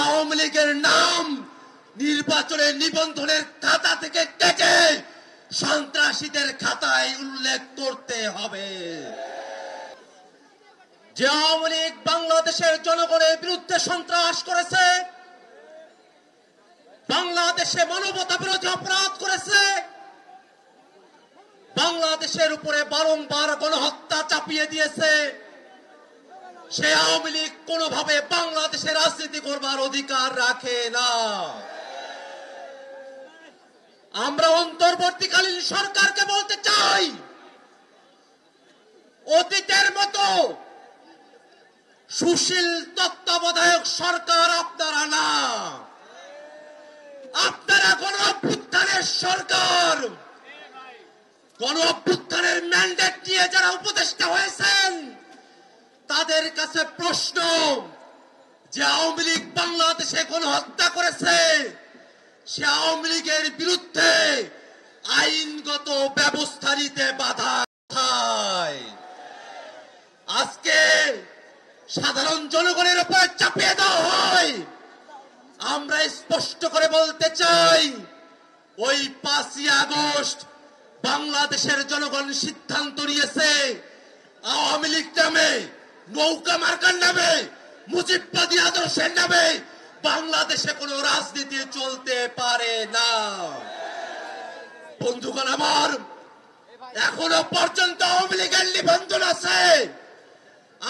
আওয়ামী লীগের নাম নির্বাচনের নিবন্ধনের খাতা থেকে কেটে সন্ত্রাসীদের খাতায় উল্লেখ করতে হবে। যে আওয়ামী লীগ বাংলাদেশের জনগণের বিরুদ্ধে সন্ত্রাস করেছে, বাংলাদেশে মানবতা বিরোধী অপরাধ করেছে, বাংলাদেশের উপরে বারংবার গণহত্যা চাপিয়ে দিয়েছে, সে আওয়ামী লীগ কোনোভাবে বাংলাদেশে রাজনীতি করবার অধিকার রাখে না। আমরা অন্তর্বর্তীকালীন সরকারকে বলতে চাই, অতীতের মতো সুশীল তত্ত্বাবধায়ক সরকার আপনারা না, আপনারা গণ অভ্যুত্থানের সরকার। গণ অভ্যুত্থানের ম্যান্ডেট নিয়ে যারা উপদেষ্টা হয়েছেন তাদের কাছে প্রশ্ন, যে আওয়ামী লীগ বাংলাদেশে গণহত্যা করেছে, সে আওয়ামী লীগের বিরুদ্ধে আইনগত ব্যবস্থা নিতে বাধা কোথায়? আজকে সাধারণ জনগণের উপর চাপিয়ে দেওয়া হয়। আমরা স্পষ্ট করে বলতে চাই, ওই 5ই আগস্ট বাংলাদেশের জনগণ সিদ্ধান্ত নিয়েছে আওয়ামী লীগ নামে, নৌকা মার্কার নামে, মুজিববাদী আদর্শের নামে বাংলাদেশে কোন রাজনীতি চলতে পারে না। বন্ধুগণ আমার, এখনো পর্যন্ত আওয়ামী লীগের নিবন্ধন আছে।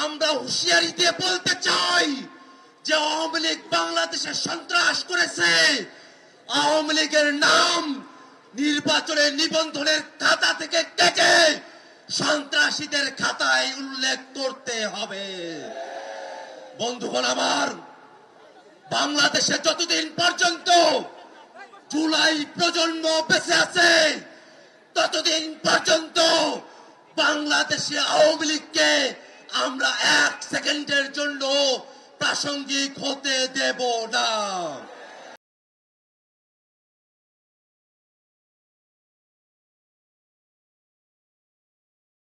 আমরা হুঁশিয়ারি দিয়ে বলতে চাই যে আওয়ামী লীগ বাংলাদেশে সন্ত্রাস করেছে, আওয়ামী লীগের নাম নির্বাচনের নিবন্ধনের খাতা থেকে কেটে সন্ত্রাসীদের খাতায় উল্লেখ করতে হবে। বন্ধুগণ আমার, বাংলাদেশে যতদিন পর্যন্ত জুলাই প্রজন্ম বেঁচে আছে ততদিন পর্যন্ত বাংলাদেশে আওয়ামী লীগকে আমরা 1 সেকেন্ডের জন্য প্রাসঙ্গিক হতে দেব না।